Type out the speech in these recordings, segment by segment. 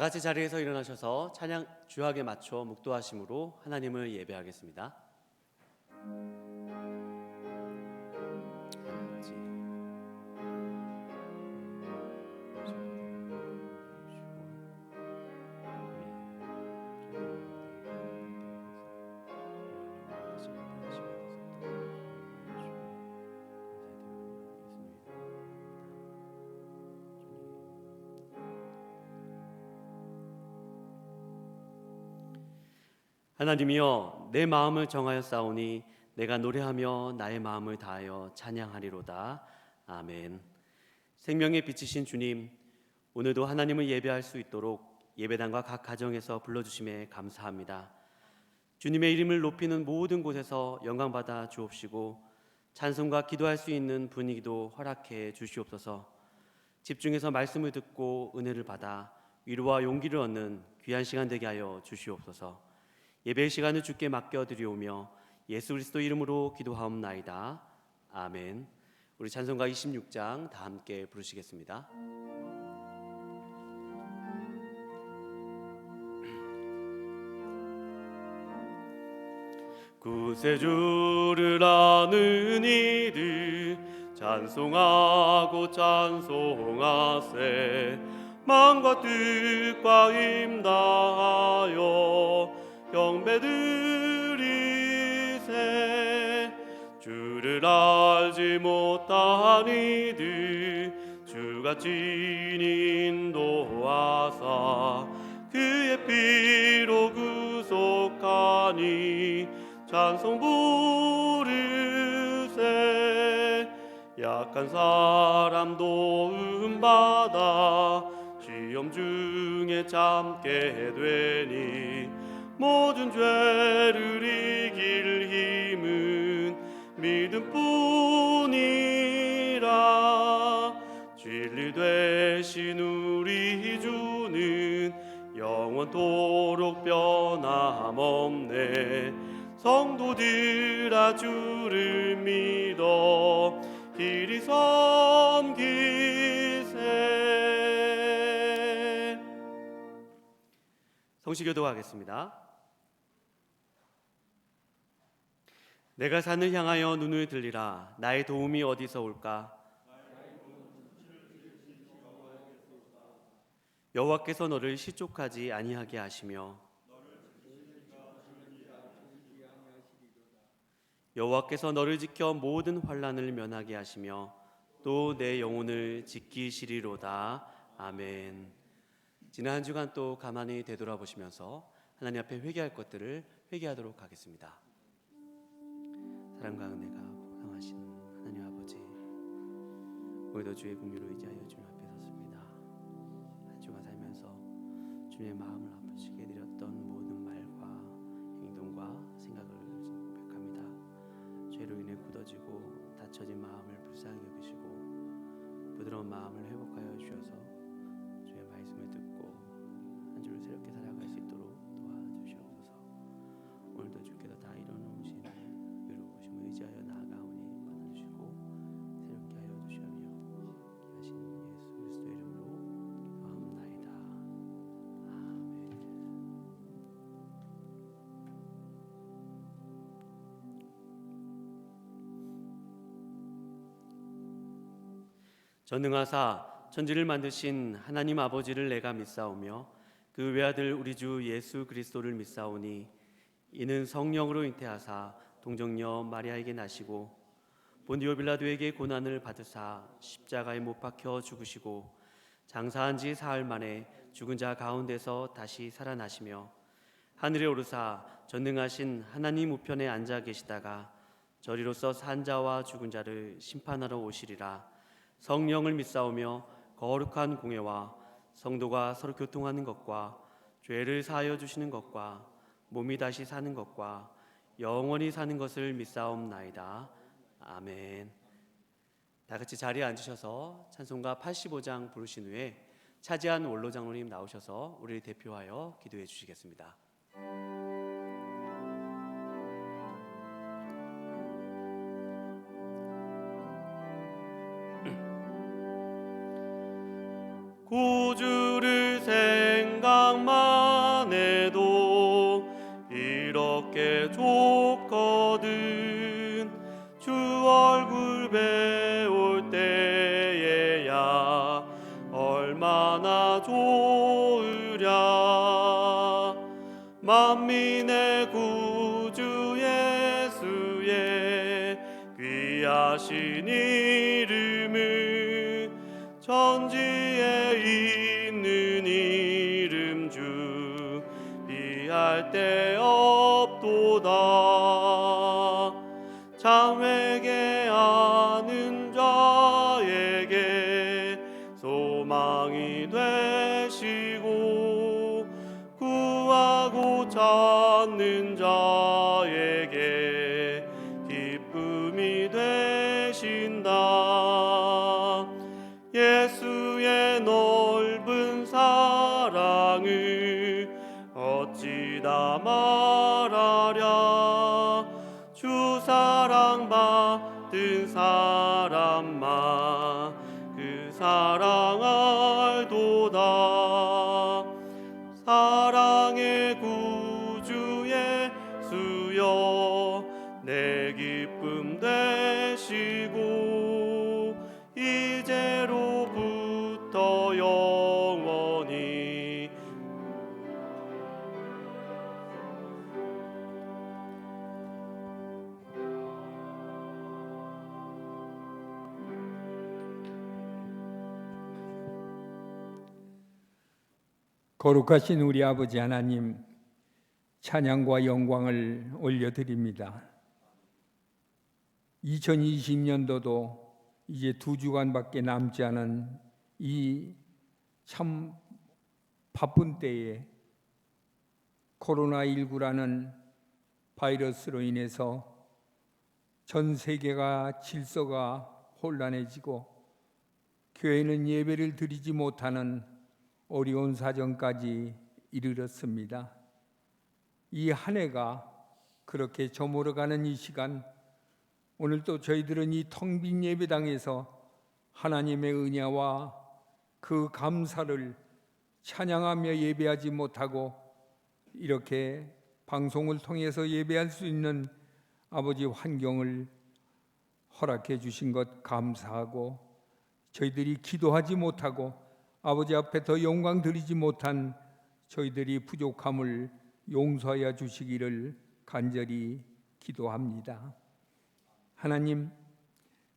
같이 자리에서 일어나셔서 찬양 주학에 맞춰 묵도하심으로 하나님을 예배하겠습니다. 하나님이여, 내 마음을 정하여 싸우니 내가 노래하며 나의 마음을 다하여 찬양하리로다. 아멘. 생명의 빛이신 주님, 오늘도 하나님을 예배할 수 있도록 예배당과 각 가정에서 불러주심에 감사합니다. 주님의 이름을 높이는 모든 곳에서 영광받아 주옵시고 찬송과 기도할 수 있는 분위기도 허락해 주시옵소서. 집중해서 말씀을 듣고 은혜를 받아 위로와 용기를 얻는 귀한 시간 되게 하여 주시옵소서. 예배의 시간을 주께 맡겨드리오며 예수 그리스도 이름으로 기도하옵나이다. 아멘. 우리 찬송가 26장 다 함께 부르시겠습니다. 구세주를 아는 이들 찬송하고 찬송하세. 마음과 뜻과 힘 다하여 경배드리세. 주를 알지 못한 이들 주가 친히 인도하사 그의 피로 구속하니 찬송 부르세. 약한 사람 도움받아 시험 중에 참게 되니 모든 죄를 이길 힘은 믿음뿐이라. 진리 되신 우리 주는 영원토록 변함없네. 성도들아 주를 믿어 길이 섬기세. 성시교도 하겠습니다. 내가 산을 향하여 눈을 들리라. 나의 도움이 어디서 올까? 여호와께서 너를 실족하지 아니하게 하시며 여호와께서 너를 지켜 모든 환난을 면하게 하시며 또 내 영혼을 지키시리로다. 아멘. 지난 한 주간 또 가만히 되돌아보시면서 하나님 앞에 회개할 것들을 회개하도록 하겠습니다. 사랑과 은혜가 풍성하신 하나님 아버지, 오늘도 주의 긍휼을 의지하여 주님 앞에 섰습니다. 한 주간 살면서 주님의 마음을 아프시게 드렸던 모든 말과 행동과 생각을 고백합니다. 죄로 인해 굳어지고 다쳐진 마음을 불쌍히 여기시고 부드러운 마음을 회복하여 주셔서 주의 말씀을 듣고 한 주를 새롭게 살아갈 수 있도록 도와주시옵소서. 오늘도 주께서 다 이뤄놓으신 의로우심을 의지하여 나아가오니 받아주시고 새롭게 하여 주시며 귀하신 예수 그리스도의 이름으로 기도하옵나이다. 아멘. 전능하사 천지를 만드신 하나님 아버지를 내가 믿사오며 그 외아들 우리 주 예수 그리스도를 믿사오니 이는 성령으로 잉태하사 동정녀 마리아에게 나시고 본디오 빌라도에게 고난을 받으사 십자가에 못 박혀 죽으시고 장사한 지 사흘 만에 죽은 자 가운데서 다시 살아나시며 하늘에 오르사 전능하신 하나님 우편에 앉아 계시다가 저리로서 산 자와 죽은 자를 심판하러 오시리라. 성령을 믿사오며 거룩한 공회와 성도가 서로 교통하는 것과 죄를 사하여 주시는 것과 몸이 다시 사는 것과 영원히 사는 것을 믿사옵나이다. 아멘. 다 같이 자리에 앉으셔서 찬송가 85장 부르신 후에 차지한 원로 장로님 나오셔서 우리를 대표하여 기도해 주시겠습니다. 구주를 생각 안에도 이렇게 좁거든. 주 얼굴 배울 때에야 얼마나 좋으랴. 만민의 구주 예수의 귀하신 이름은 천지에 있는 이름 중 비할 데 없도다. 참 회개하는 자에게 소망이 되시고 구하고 찾는 자에게 기쁨이 되신다. 예수의 넓은 사랑을 어찌 다 말하랴. 주 사랑 받은 사람만 그 사랑 알도다. 사랑의 구주 예수여 내 기쁨 되시고 이제로부터 영원히. 거룩하신 우리 아버지 하나님, 찬양과 영광을 올려드립니다. 2020년도도 이제 2주간밖에 남지 않은 이 참 바쁜 때에 코로나19라는 바이러스로 인해서 전 세계가 질서가 혼란해지고 교회는 예배를 드리지 못하는 어려운 사정까지 이르렀습니다. 이 한 해가 그렇게 저물어가는 이 시간, 오늘 또 저희들은 이 텅 빈 예배당에서 하나님의 은혜와 그 감사를 찬양하며 예배하지 못하고 이렇게 방송을 통해서 예배할 수 있는 아버지 환경을 허락해 주신 것 감사하고, 저희들이 기도하지 못하고 아버지 앞에 더 영광 드리지 못한 저희들이 부족함을 용서하여 주시기를 간절히 기도합니다. 하나님,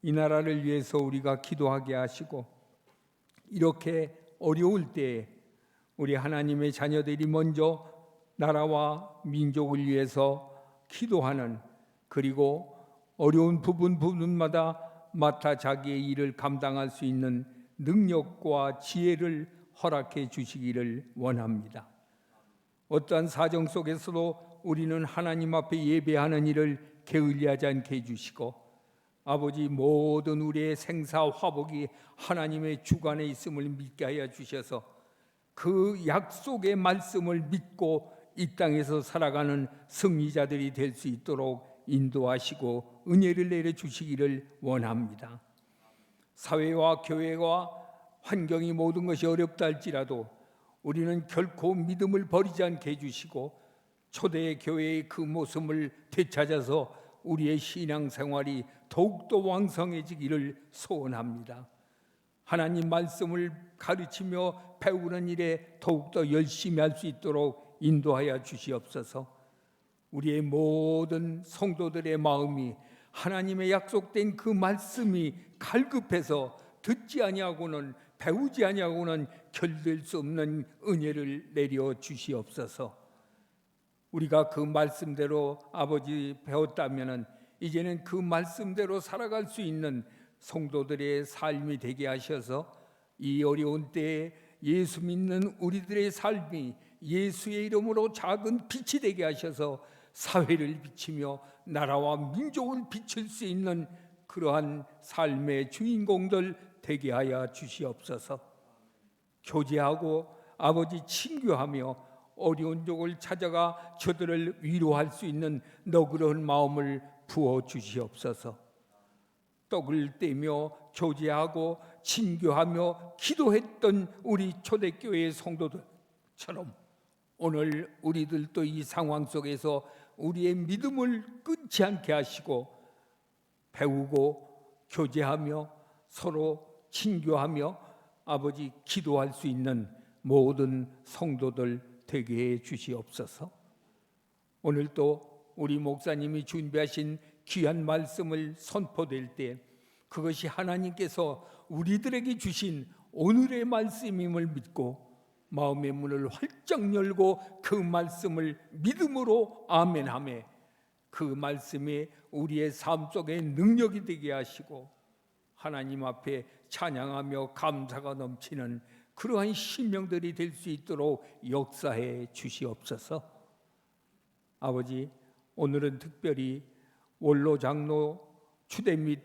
이 나라를 위해서 우리가 기도하게 하시고 이렇게 어려울 때에 우리 하나님의 자녀들이 먼저 나라와 민족을 위해서 기도하는, 그리고 어려운 부분마다 맡아 자기의 일을 감당할 수 있는 능력과 지혜를 허락해 주시기를 원합니다. 어떠한 사정 속에서도 우리는 하나님 앞에 예배하는 일을 게을리하지 않게 해주시고, 아버지 모든 우리의 생사 화복이 하나님의 주관에 있음을 믿게 하여 주셔서 그 약속의 말씀을 믿고 이 땅에서 살아가는 승리자들이 될 수 있도록 인도하시고 은혜를 내려주시기를 원합니다. 사회와 교회와 환경이 모든 것이 어렵다 할지라도 우리는 결코 믿음을 버리지 않게 해주시고 초대 교회의 그 모습을 되찾아서 우리의 신앙생활이 더욱더 왕성해지기를 소원합니다. 하나님 말씀을 가르치며 배우는 일에 더욱더 열심히 할 수 있도록 인도하여 주시옵소서. 우리의 모든 성도들의 마음이 하나님의 약속된 그 말씀이 갈급해서 듣지 아니하고는 배우지 아니하고는 견딜 수 없는 은혜를 내려 주시옵소서. 우리가 그 말씀대로 아버지 배웠다면은 이제는 그 말씀대로 살아갈 수 있는 성도들의 삶이 되게 하셔서 이 어려운 때에 예수 믿는 우리들의 삶이 예수의 이름으로 작은 빛이 되게 하셔서 사회를 비치며 나라와 민족을 비칠 수 있는 그러한 삶의 주인공들 되게 하여 주시옵소서. 교제하고 아버지 친교하며 어려운 종을 찾아가 저들을 위로할 수 있는 너그러운 마음을 부어 주시옵소서. 떡을 떼며 교제하고 친교하며 기도했던 우리 초대교회의 성도들처럼 오늘 우리들도 이 상황 속에서 우리의 믿음을 끊지 않게 하시고 배우고 교제하며 서로 친교하며 아버지 기도할 수 있는 모든 성도들 되게 해 주시옵소서. 오늘 또 우리 목사님이 준비하신 귀한 말씀을 선포될 때 그것이 하나님께서 우리들에게 주신 오늘의 말씀임을 믿고 마음의 문을 활짝 열고 그 말씀을 믿음으로 아멘하며 그 말씀이 우리의 삶 속에 능력이 되게 하시고 하나님 앞에 찬양하며 감사가 넘치는 그러한 심령들이 될 수 있도록 역사해 주시옵소서. 아버지, 오늘은 특별히 원로 장로 추대 및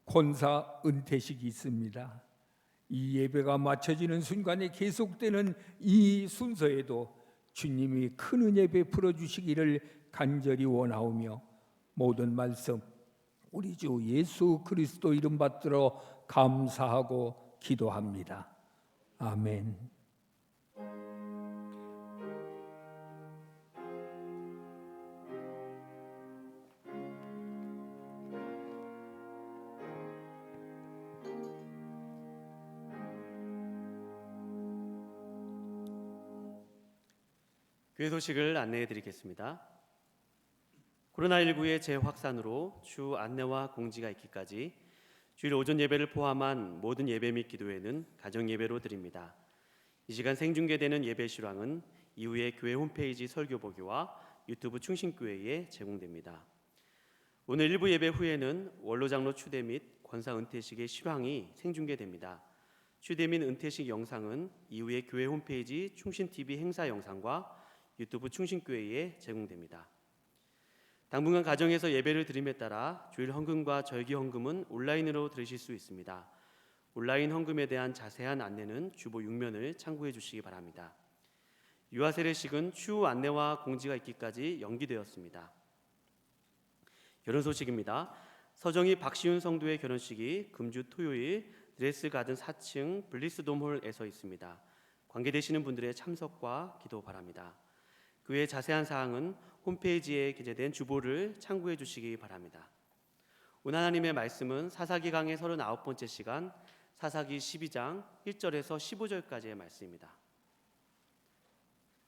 권사 은퇴식이 있습니다. 이 예배가 마쳐지는 순간에 계속되는 이 순서에도 주님이 큰 은혜 베풀어 주시기를 간절히 원하오며 모든 말씀 우리 주 예수 그리스도 이름 받들어 감사하고 기도합니다. 아멘. 교회 소식을 안내해 드리겠습니다. 코로나19의 재확산으로 추후 안내와 공지가 있기까지 주일 오전 예배를 포함한 모든 예배 및 기도회는 가정 예배로 드립니다. 이 시간 생중계되는 예배 실황은 이후에 교회 홈페이지 설교 보기와 유튜브 충신교회에 제공됩니다. 오늘 일부 예배 후에는 원로 장로 추대 및 권사 은퇴식의 실황이 생중계됩니다. 추대 및 은퇴식 영상은 이후에 교회 홈페이지 충신TV 행사 영상과 유튜브 충신교회에 제공됩니다. 당분간 가정에서 예배를 드림에 따라 주일 헌금과 절기 헌금은 온라인으로 들으실 수 있습니다. 온라인 헌금에 대한 자세한 안내는 주보 6면을 참고해 주시기 바랍니다. 유아 세례식은 추후 안내와 공지가 있기까지 연기되었습니다. 결혼 소식입니다. 서정희 박시윤 성도의 결혼식이 금주 토요일 드레스 가든 4층 블리스돔홀에서 있습니다. 관계되시는 분들의 참석과 기도 바랍니다. 그 외 자세한 사항은 홈페이지에 기재된 주보를 참고해 주시기 바랍니다. 오늘 하나님의 말씀은 사사기 강의 39번째 시간 사사기 12장 1절에서 15절까지의 말씀입니다.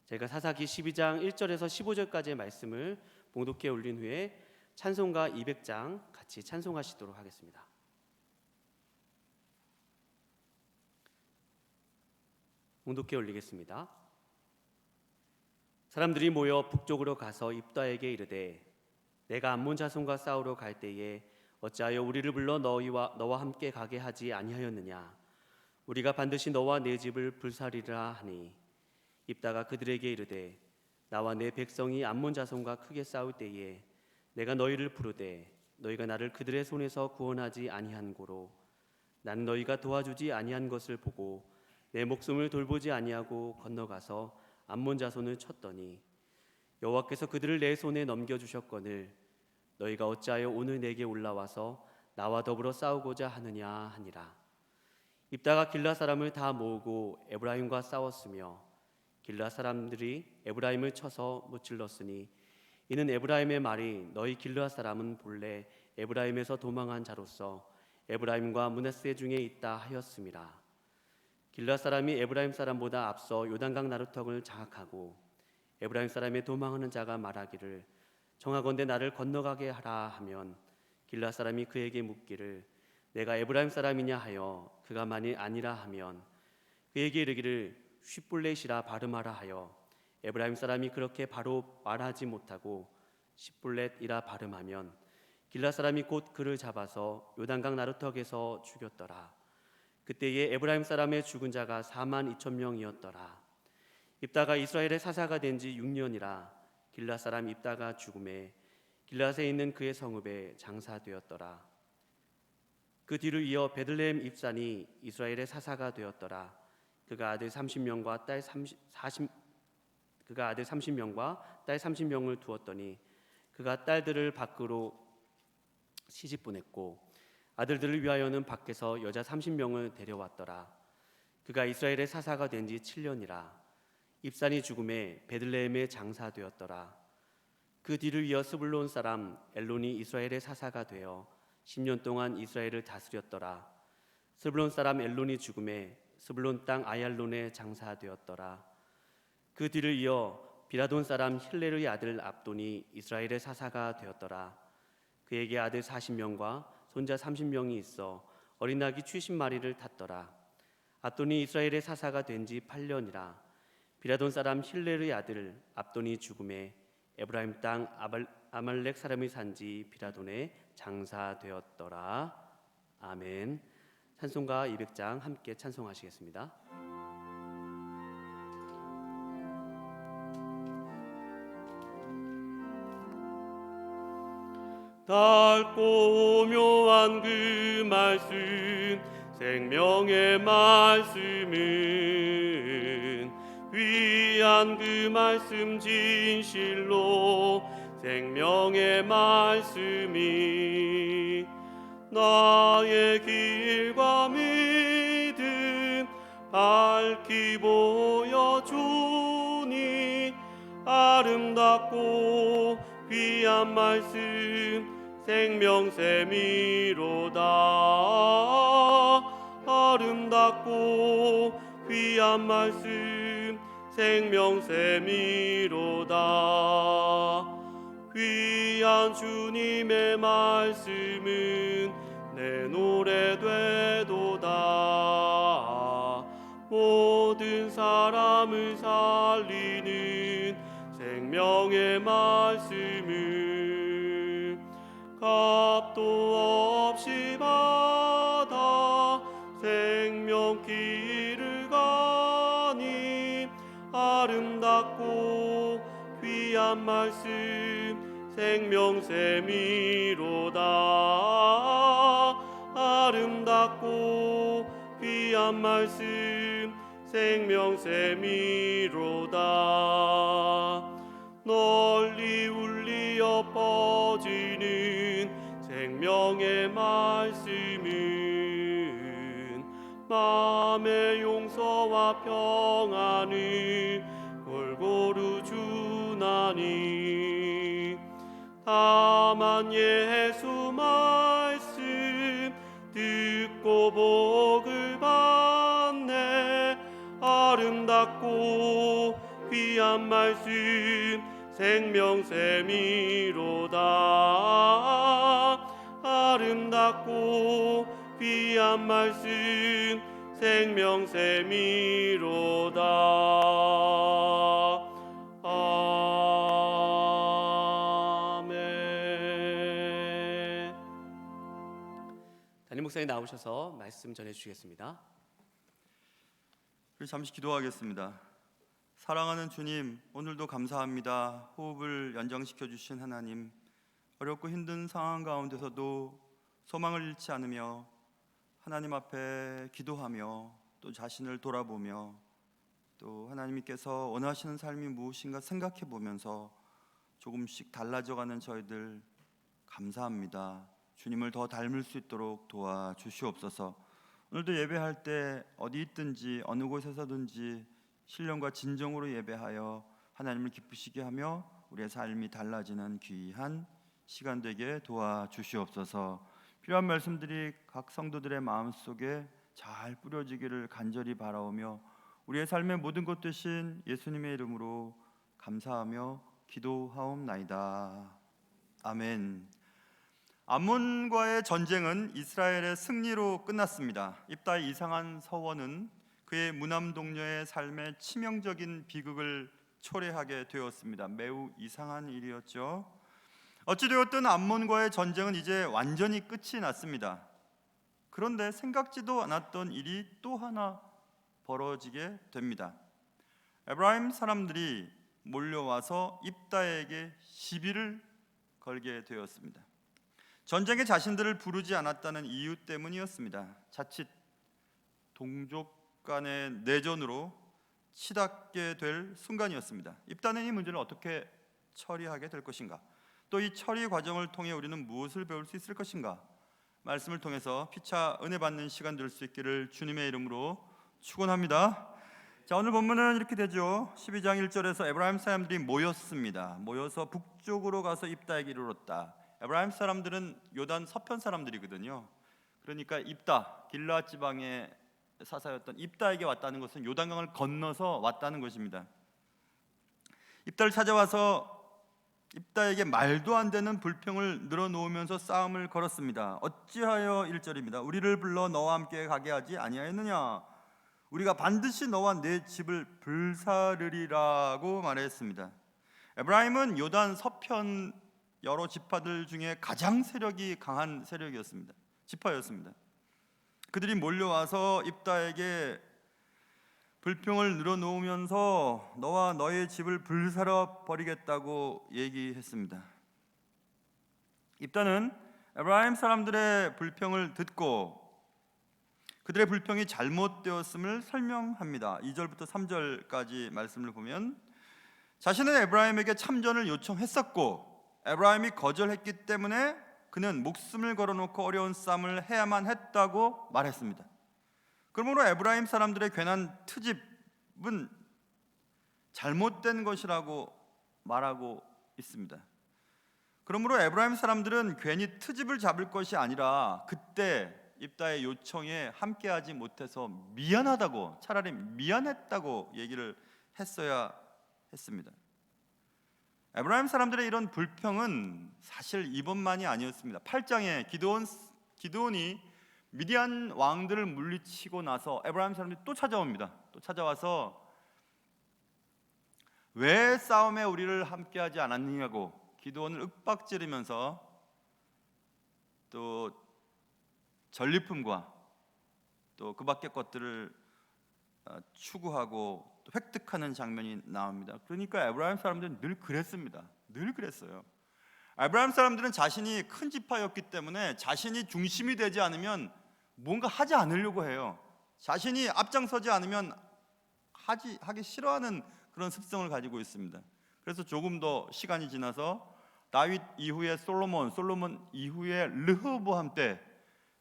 제가 사사기 12장 1절에서 15절까지의 말씀을 봉독해 올린 후에 찬송가 200장 같이 찬송하시도록 하겠습니다. 봉독해 올리겠습니다. 사람들이 모여 북쪽으로 가서 입다에게 이르되 내가 암몬 자손과 싸우러 갈 때에 어찌하여 우리를 불러 너와 함께 가게 하지 아니하였느냐. 우리가 반드시 너와 내 집을 불사리라 하니 입다가 그들에게 이르되 나와 내 백성이 암몬 자손과 크게 싸울 때에 내가 너희를 부르되 너희가 나를 그들의 손에서 구원하지 아니한 고로 나는 너희가 도와주지 아니한 것을 보고 내 목숨을 돌보지 아니하고 건너가서 암몬 자손을 쳤더니 여호와께서 그들을 내 손에 넘겨주셨거늘 너희가 어찌하여 오늘 내게 올라와서 나와 더불어 싸우고자 하느냐 하니라. 입다가 길라 사람을 다 모으고 에브라임과 싸웠으며 길라 사람들이 에브라임을 쳐서 무찔렀으니 이는 에브라임의 말이 너희 길라 사람은 본래 에브라임에서 도망한 자로서 에브라임과 므낫세 중에 있다 하였음이라. 길라 사람이 에브라임 사람보다 앞서 요단강 나루턱을 장악하고 에브라임 사람의 도망하는 자가 말하기를 청하건대 나를 건너가게 하라 하면 길라 사람이 그에게 묻기를 내가 에브라임 사람이냐 하여 그가 만일 아니라 하면 그에게 이르기를 쉿불렛이라 발음하라 하여 에브라임 사람이 그렇게 바로 말하지 못하고 쉿불렛이라 발음하면 길라 사람이 곧 그를 잡아서 요단강 나루턱에서 죽였더라. 그때에 에브라임 사람의 죽은 자가 42,000명이었더라. 입다가 이스라엘의 사사가 된 지 6년이라 길라 사람 입다가 죽음에 길라에 있는 그의 성읍에 장사되었더라. 그 뒤를 이어 베들레헴 입산이 이스라엘의 사사가 되었더라. 그가 아들 30명과 딸 30명을 두었더니 그가 딸들을 밖으로 시집 보냈고 아들들을 위하여는 밖에서 여자 30명을 데려왔더라. 그가 이스라엘의 사사가 된 지 7년이라. 입산이 죽음에 베들레헴에 장사되었더라. 그 뒤를 이어 스불론 사람 엘론이 이스라엘의 사사가 되어 10년 동안 이스라엘을 다스렸더라. 스불론 사람 엘론이 죽음에 스불론 땅 아얄론에 장사되었더라. 그 뒤를 이어 비라돈 사람 힐레르의 아들 압돈이 이스라엘의 사사가 되었더라. 그에게 아들 40명과 손자 30명이 있어 어린 낙이 70마리를 탔더라. 압돈이 이스라엘의 사사가 된 지 8년이라. 비라돈 사람 힐레르의 아들 압돈이 죽음에 에브라임 땅 아말렉 사람이 산지 비라돈에 장사되었더라. 아멘. 찬송가 200장 함께 찬송하시겠습니다. 달고 묘한 그 말씀 생명의 말씀은 귀한 그 말씀 진실로 생명의 말씀이 나의 길과 믿음 밝히 보여주니 아름답고 귀한 말씀 생명샘이로다. 아름답고 귀한 말씀 생명샘이로다. 귀한 주님의 말씀은 내 노래 되도다. 모든 사람을 살리는 생명의 말씀을 값도 없이 받아 생명길을 가니 아름답고 귀한 말씀 생명샘이로다. 아름답고 귀한 말씀 생명샘이로다. 널리 울리어 퍼지는 생명의 말씀은 마음의 용서와 평안을 골고루 주나니 다만 예수 말씀 듣고 복을 받네. 아름답고 귀한 말씀 생명샘이로다. 아름답고 귀한 말씀 생명샘이로다. 아멘. 담임 목사님 나오셔서 말씀 전해주시겠습니다. 우리 잠시 기도하겠습니다. 사랑하는 주님, 오늘도 감사합니다. 호흡을 연장시켜 주신 하나님, 어렵고 힘든 상황 가운데서도 소망을 잃지 않으며 하나님 앞에 기도하며 또 자신을 돌아보며 또 하나님께서 원하시는 삶이 무엇인가 생각해 보면서 조금씩 달라져가는 저희들 감사합니다. 주님을 더 닮을 수 있도록 도와주시옵소서. 오늘도 예배할 때 어디 있든지 어느 곳에서든지 신령과 진정으로 예배하여 하나님을 기쁘시게 하며 우리의 삶이 달라지는 귀한 시간 되게 도와주시옵소서. 필요한 말씀들이 각 성도들의 마음속에 잘 뿌려지기를 간절히 바라오며 우리의 삶의 모든 것 되신 예수님의 이름으로 감사하며 기도하옵나이다. 아멘. 암몬과의 전쟁은 이스라엘의 승리로 끝났습니다. 입다의 이상한 서원은 그의 무남 동료의 삶에 치명적인 비극을 초래하게 되었습니다. 매우 이상한 일이었죠. 어찌되었든 암몬과의 전쟁은 이제 완전히 끝이 났습니다. 그런데 생각지도 않았던 일이 또 하나 벌어지게 됩니다. 에브라임 사람들이 몰려와서 입다에게 시비를 걸게 되었습니다. 전쟁에 자신들을 부르지 않았다는 이유 때문이었습니다. 자칫 동족 간의 내전으로 치닫게 될 순간이었습니다. 입다는 이 문제를 어떻게 처리하게 될 것인가? 또 이 처리 과정을 통해 우리는 무엇을 배울 수 있을 것인가? 말씀을 통해서 피차 은혜 받는 시간 될 수 있기를 주님의 이름으로 축원합니다. 자, 오늘 본문은 이렇게 되죠. 12장 1절에서 에브라임 사람들이 모였습니다. 모여서 북쪽으로 가서 입다에게 이르렀다. 에브라임 사람들은 요단 서편 사람들이거든요. 그러니까 입다, 길르앗 지방의 사사였던 입다에게 왔다는 것은 요단강을 건너서 왔다는 것입니다. 입다를 찾아와서 입다에게 말도 안 되는 불평을 늘어놓으면서 싸움을 걸었습니다. 어찌하여 1절입니다. 우리를 불러 너와 함께 가게 하지 아니하였느냐? 우리가 반드시 너와 내 집을 불사르리라고 말했습니다. 에브라임은 요단 서편 여러 지파들 중에 가장 세력이 강한 세력이었습니다. 지파였습니다. 그들이 몰려와서 입다에게 불평을 늘어놓으면서 너와 너의 집을 불사러 버리겠다고 얘기했습니다. 입다는 에브라임 사람들의 불평을 듣고 그들의 불평이 잘못되었음을 설명합니다. 2절부터 3절까지 말씀을 보면 자신은 에브라임에게 참전을 요청했었고 에브라임이 거절했기 때문에 그는 목숨을 걸어놓고 어려운 싸움을 해야만 했다고 말했습니다. 그러므로 에브라임 사람들의 괜한 트집은 잘못된 것이라고 말하고 있습니다. 그러므로 에브라임 사람들은 괜히 트집을 잡을 것이 아니라 그때 입다의 요청에 함께하지 못해서 미안하다고, 차라리 미안했다고 얘기를 했어야 했습니다. 에브라임 사람들의 이런 불평은 사실 이번만이 아니었습니다. 8장에 기드온이 미디안 왕들을 물리치고 나서 에브라임 사람들이 또 찾아옵니다. 또 찾아와서 왜 싸움에 우리를 함께하지 않았느냐고 기드온을 윽박지르면서 또 전리품과 또 그 밖의 것들을 추구하고 또 획득하는 장면이 나옵니다. 그러니까 에브라임 사람들은 늘 그랬습니다. 늘 그랬어요. 에브라임 사람들은 자신이 큰 지파였기 때문에 자신이 중심이 되지 않으면 뭔가 하지 않으려고 해요. 자신이 앞장서지 않으면 하기 싫어하는 그런 습성을 가지고 있습니다. 그래서 조금 더 시간이 지나서 다윗 이후에 솔로몬 이후에 르호보암 때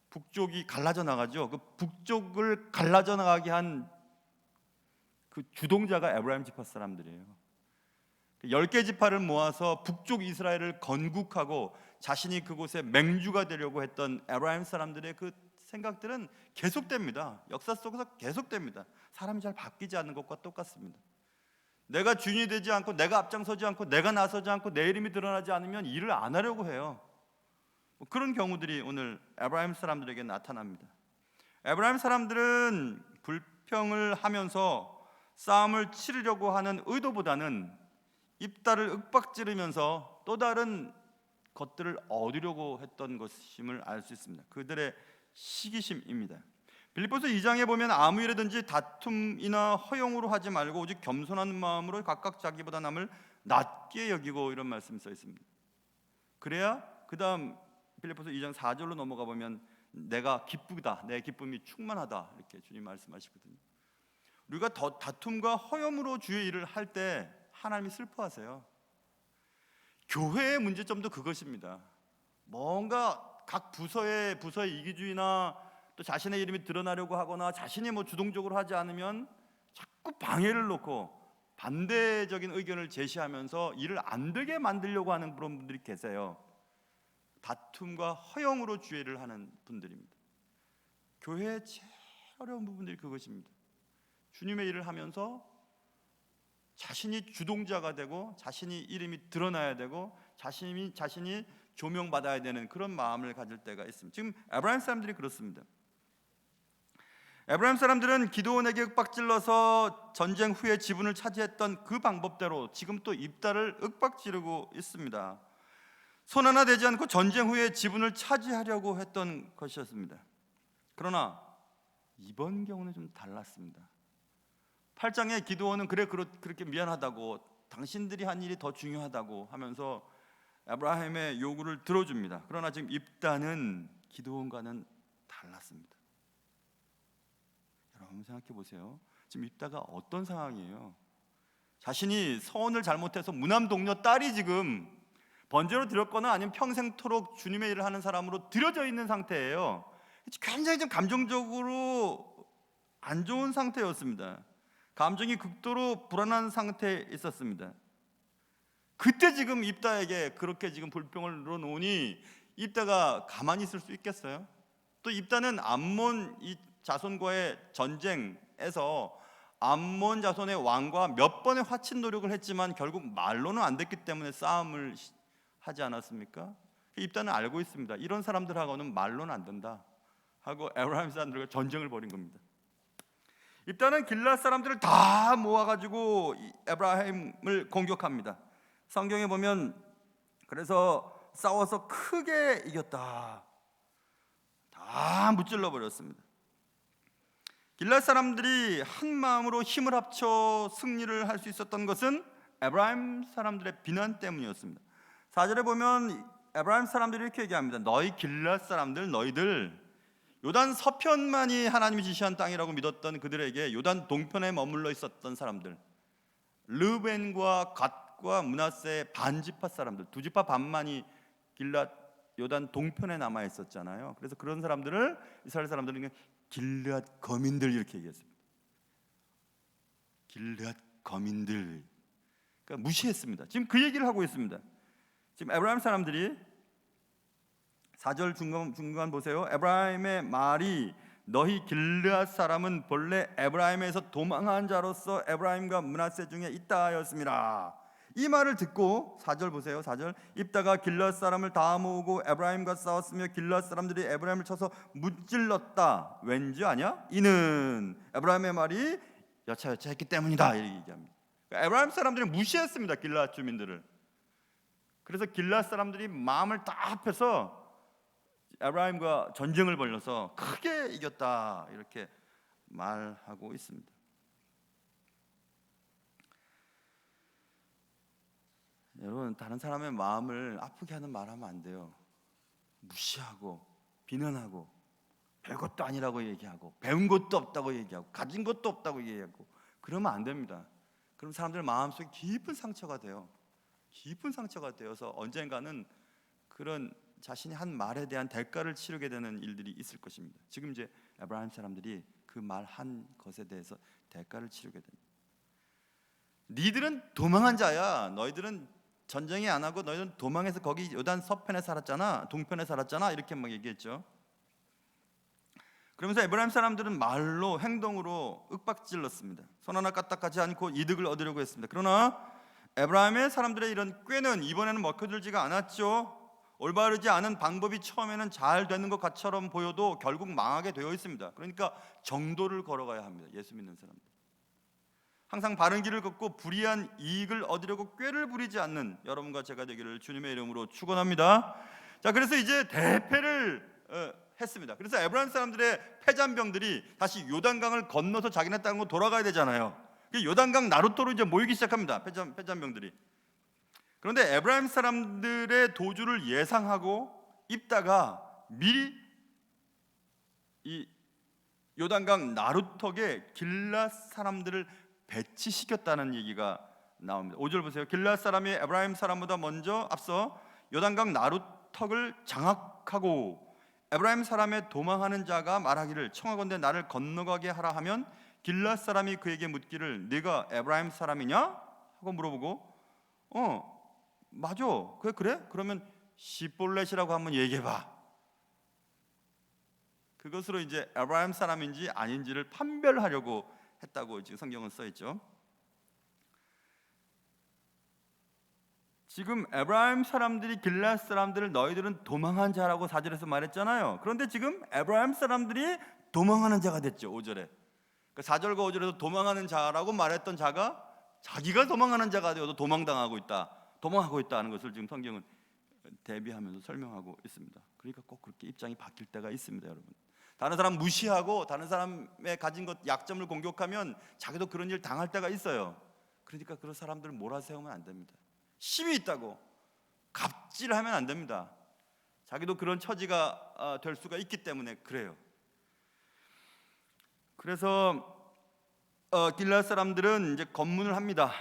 북쪽이 갈라져 나가죠. 그 북쪽을 갈라져 나가게 한 그 주동자가 에브라임 지파 사람들이에요. 10개 지파를 모아서 북쪽 이스라엘을 건국하고 자신이 그곳에 맹주가 되려고 했던 에브라임 사람들의 그 생각들은 계속됩니다. 역사 속에서 계속됩니다. 사람이 잘 바뀌지 않는 것과 똑같습니다. 내가 주인이 되지 않고 내가 앞장서지 않고 내가 나서지 않고 내 이름이 드러나지 않으면 일을 안 하려고 해요. 그런 경우들이 오늘 에브라임 사람들에게 나타납니다. 에브라임 사람들은 불평을 하면서 싸움을 치르려고 하는 의도보다는 입다를 윽박지르면서 또 다른 것들을 얻으려고 했던 것임을 알 수 있습니다. 그들의 시기심입니다. 빌립보서 2장에 보면 아무 일이든지 다툼이나 허용으로 하지 말고 오직 겸손한 마음으로 각각 자기보다 남을 낮게 여기고 이런 말씀이 써 있습니다. 그래야 그 다음 빌립보서 2장 4절로 넘어가 보면 내가 기쁘다, 내 기쁨이 충만하다 이렇게 주님 말씀하시거든요. 우리가 다툼과 허용으로 주의 일을 할 때 하나님이 슬퍼하세요. 교회의 문제점도 그것입니다. 뭔가 각 부서의 이기주의나 또 자신의 이름이 드러나려고 하거나 자신이 주동적으로 하지 않으면 자꾸 방해를 놓고 반대적인 의견을 제시하면서 일을 안 되게 만들려고 하는 그런 분들이 계세요. 다툼과 허용으로 주의 일을 하는 분들입니다. 교회의 제일 어려운 부분들이 그것입니다. 주님의 일을 하면서 자신이 주동자가 되고 자신이 이름이 드러나야 되고 자신이 조명받아야 되는 그런 마음을 가질 때가 있습니다. 지금 에브라임 사람들이 그렇습니다. 에브라임 사람들은 기드온에게 윽박질러서 전쟁 후에 지분을 차지했던 그 방법대로 지금 또 입다를 윽박지르고 있습니다. 손 하나 대지 않고 전쟁 후에 지분을 차지하려고 했던 것이었습니다. 그러나 이번 경우는 좀 달랐습니다. 8장에 기드온은 그렇게 미안하다고 당신들이 한 일이 더 중요하다고 하면서 에브라임의 요구를 들어줍니다. 그러나 지금 입다는 기드온과는 달랐습니다. 여러분 생각해 보세요. 지금 입다가 어떤 상황이에요? 자신이 서원을 잘못해서 무남 동료 딸이 지금 번제로 드렸거나 아니면 평생토록 주님의 일을 하는 사람으로 들여져 있는 상태예요. 굉장히 좀 감정적으로 안 좋은 상태였습니다. 감정이 극도로 불안한 상태에 있었습니다. 그때 지금 입다에게 그렇게 지금 불평을 늘어놓으니 입다가 가만히 있을 수 있겠어요? 또 입다는 암몬 이 자손과의 전쟁에서 암몬 자손의 왕과 몇 번의 화친 노력을 했지만 결국 말로는 안 됐기 때문에 싸움을 하지 않았습니까? 입다는 알고 있습니다. 이런 사람들하고는 말로는 안 된다 하고 에브라임 사람들과 전쟁을 벌인 겁니다. 입다는 길앗 사람들을 다 모아가지고 에브라임을 공격합니다. 성경에 보면 그래서 싸워서 크게 이겼다. 다 무찔러 버렸습니다. 길앗 사람들이 한 마음으로 힘을 합쳐 승리를 할 수 있었던 것은 에브라임 사람들의 비난 때문이었습니다. 4절에 보면 에브라임 사람들이 이렇게 얘기합니다. 너희 길앗 사람들, 너희들 요단 서편만이 하나님이 지시한 땅이라고 믿었던 그들에게 요단 동편에 머물러 있었던 사람들, 르벤과 갓과 므낫세의 반지파 사람들, 두 지파 반만이 길앗 요단 동편에 남아 있었잖아요. 그래서 그런 사람들을 이스라엘 사람들은 길앗 거민들 이렇게 얘기했습니다. 길앗 거민들, 그러니까 무시했습니다. 지금 그 얘기를 하고 있습니다. 지금 에브라임 사람들이 4절 중간 보세요. 에브라임의 말이 너희 길앗 사람은 본래 에브라임에서 도망한 자로서 에브라임과 므낫세 중에 있다 하였습니다. 이 말을 듣고 4절 보세요. 4절 입다가 길앗 사람을 다 모으고 에브라임과 싸웠으며 길앗 사람들이 에브라임을 쳐서 무찔렀다. 왠지 아냐? 이는 에브라임의 말이 여차여차했기 때문이다. 이렇게 얘기합니다. 그러니까 에브라임 사람들이 무시했습니다. 길앗 주민들을. 그래서 길앗 사람들이 마음을 다 합해서 에브라임과 전쟁을 벌여서 크게 이겼다 이렇게 말하고 있습니다. 여러분, 다른 사람의 마음을 아프게 하는 말하면 안 돼요. 무시하고 비난하고 별것도 아니라고 얘기하고 배운 것도 없다고 얘기하고 가진 것도 없다고 얘기하고 그러면 안 됩니다. 그럼 사람들 마음속에 깊은 상처가 돼요. 깊은 상처가 되어서 언젠가는 그런 자신이 한 말에 대한 대가를 치르게 되는 일들이 있을 것입니다. 지금 이제 에브라임 사람들이 그 말 한 것에 대해서 대가를 치르게 됩니다. 니들은 도망한 자야. 너희들은 전쟁이 안 하고 너희들은 도망해서 거기 요단 서편에 살았잖아, 동편에 살았잖아 이렇게 막 얘기했죠. 그러면서 에브라임 사람들은 말로 행동으로 윽박질렀습니다. 손 하나 까딱하지 않고 이득을 얻으려고 했습니다. 그러나 에브라임의 사람들의 이런 꾀는 이번에는 먹혀들지가 않았죠. 올바르지 않은 방법이 처음에는 잘 되는 것처럼 보여도 결국 망하게 되어 있습니다. 그러니까 정도를 걸어가야 합니다. 예수 믿는 사람들 항상 바른 길을 걷고 불이한 이익을 얻으려고 꾀를 부리지 않는 여러분과 제가 되기를 주님의 이름으로 축원합니다. 자, 그래서 이제 대패를 했습니다. 그래서 에브라임 사람들의 패잔병들이 다시 요단강을 건너서 자기네 땅으로 돌아가야 되잖아요. 요단강 나루토로 이제 모이기 시작합니다. 패잔병들이. 그런데 에브라임 사람들의 도주를 예상하고 입다가 미리 이 요단강 나루턱에 길앗 사람들을 배치시켰다는 얘기가 나옵니다. 5절 보세요. 길앗 사람이 에브라임 사람보다 먼저 앞서 요단강 나루턱을 장악하고 에브라임 사람의 도망하는 자가 말하기를 청하건대 나를 건너가게 하라 하면 길앗 사람이 그에게 묻기를 네가 에브라임 사람이냐? 하고 물어보고 맞아. 그래? 그러면 시볼렛이라고 한번 얘기해봐. 그것으로 이제 에브라임 사람인지 아닌지를 판별하려고 했다고 지금 성경은 써있죠. 지금 에브라임 사람들이 길앗 사람들을 너희들은 도망한 자라고 4절에서 말했잖아요. 그런데 지금 에브라임 사람들이 도망하는 자가 됐죠. 5절에 4절과 5절에서 도망하는 자라고 말했던 자가 자기가 도망하는 자가 되어도 도망하고 있다는 것을 지금 성경은 대비하면서 설명하고 있습니다. 그러니까 꼭 그렇게 입장이 바뀔 때가 있습니다, 여러분. 다른 사람 무시하고 다른 사람의 가진 것 약점을 공격하면 자기도 그런 일 당할 때가 있어요. 그러니까 그런 사람들을 몰아세우면 안 됩니다. 힘이 있다고 갑질하면 안 됩니다. 자기도 그런 처지가 될 수가 있기 때문에 그래요. 그래서 길앗 사람들은 이제 검문을 합니다.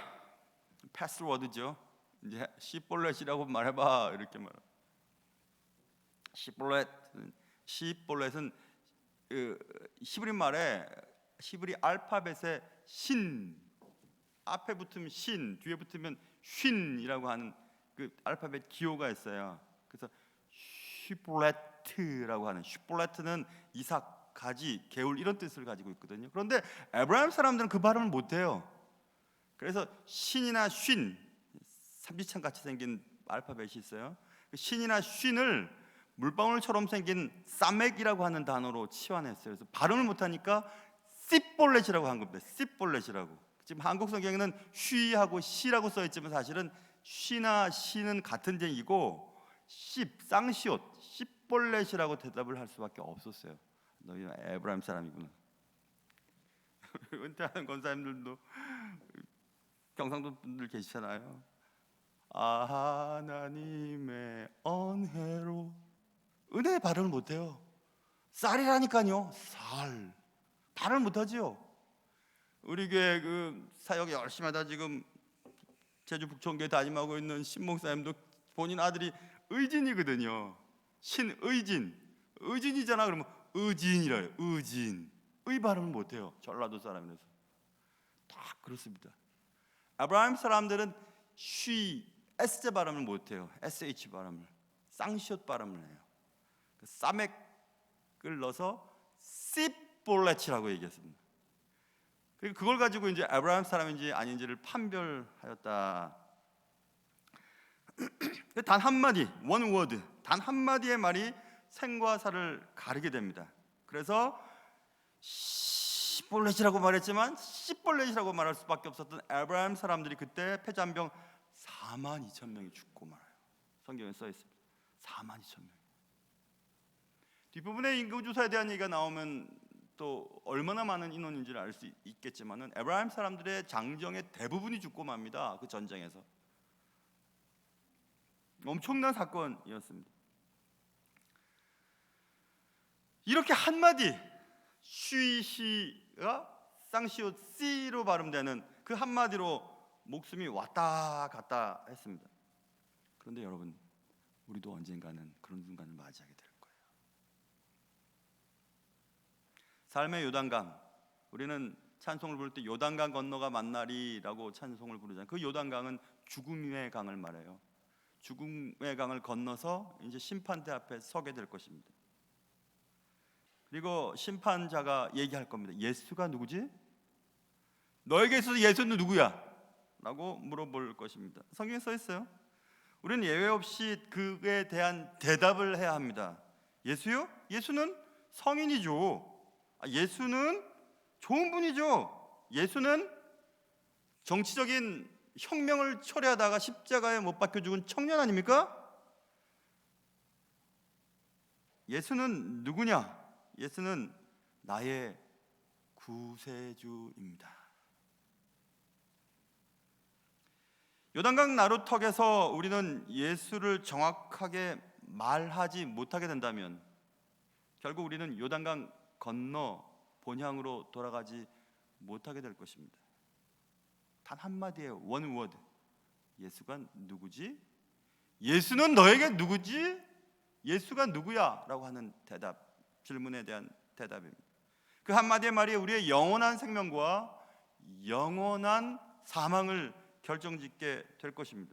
패스워드죠. 이제 시볼렛이라고 말해봐 이렇게 말해요. 시볼렛은 히브리 말에 히브리 알파벳의 신, 앞에 붙으면 신, 뒤에 붙으면 쉰이라고 하는 그 알파벳 기호가 있어요. 그래서 슈볼레트라고 하는, 슈볼레트는 이삭, 가지, 개울 이런 뜻을 가지고 있거든요. 그런데 에브라임 사람들은 그 발음을 못해요. 그래서 신이나 쉰, 삼지창 같이 생긴 알파벳이 있어요. 신이나 쉰을 물방울처럼 생긴 싸맥이라고 하는 단어로 치환했어요. 그래서 발음을 못하니까 씨볼렛이라고 한 겁니다. 씨볼렛이라고. 지금 한국 성경에는 쉬하고 시라고 써 있지만 사실은 쉬나 시는 같은 쟁이고 쌍시옷, 씨볼렛이라고 대답을 할 수밖에 없었어요. 너희 에브라임 사람이구나. 은퇴하는 권사님들도 경상도 분들 계시잖아요. 하나님의 은혜로, 은혜 발음을 못해요. 쌀이라니까요. 쌀 발음을 못하지요. 우리 교회 그 사역 열심히 하다 지금 제주 북촌교회 담임하고 있는 신목사님도 본인 아들이 의진이거든요. 신의진, 의진이잖아. 그러면 의진이래요. 의진, 의 발음을 못해요. 전라도 사람이라서 다 그렇습니다. 아브라함 사람들은 쉬, S자 발음을 못해요. SH 발음을, 쌍시옷 발음을 해요. 싸맥을 넣어서 씨볼렛이라고 얘기했습니다. 그리고 그걸 가지고 이제 아브라함 사람인지 아닌지를 판별하였다. 단 한마디, one word, 단 한마디의 말이 생과 사를 가르게 됩니다. 그래서 씨볼렛이라고 말했지만 씨볼렛이라고 말할 수밖에 없었던 아브라함 사람들이 그때 폐잔병 42,000명이 죽고 말아요. 성경에 써 있습니다. 42,000명. 뒷부분에 인구조사에 대한 얘기가 나오면 또 얼마나 많은 인원인지를 알 수 있겠지만은 아브라함 사람들의 장정의 대부분이 죽고 맙니다. 그 전쟁에서. 엄청난 사건이었습니다. 이렇게 한마디 쉬시가 쌍시옷 C로 발음되는 그 한마디로 목숨이 왔다 갔다 했습니다. 그런데 여러분, 우리도 언젠가는 그런 순간을 맞이하게 될 거예요. 삶의 요단강, 우리는 찬송을 부를 때 요단강 건너가 만나리라고 찬송을 부르잖아요. 그 요단강은 죽음의 강을 말해요. 죽음의 강을 건너서 이제 심판대 앞에 서게 될 것입니다. 그리고 심판자가 얘기할 겁니다. 예수가 누구지? 너에게 있어서 예수는 누구야? 라고 물어볼 것입니다. 성경에 써 있어요. 우리는 예외 없이 그에 대한 대답을 해야 합니다. 예수요? 예수는 성인이죠. 예수는 좋은 분이죠. 예수는 정치적인 혁명을 처리하다가 십자가에 못 박혀 죽은 청년 아닙니까? 예수는 누구냐? 예수는 나의 구세주입니다. 요단강 나루턱에서 우리는 예수를 정확하게 말하지 못하게 된다면 결국 우리는 요단강 건너 본향으로 돌아가지 못하게 될 것입니다. 단 한마디의 one word. 예수가 누구지? 예수는 너에게 누구지? 예수가 누구야? 라고 하는 대답, 질문에 대한 대답입니다. 그 한마디의 말이 우리의 영원한 생명과 영원한 사망을 결정짓게 될 것입니다.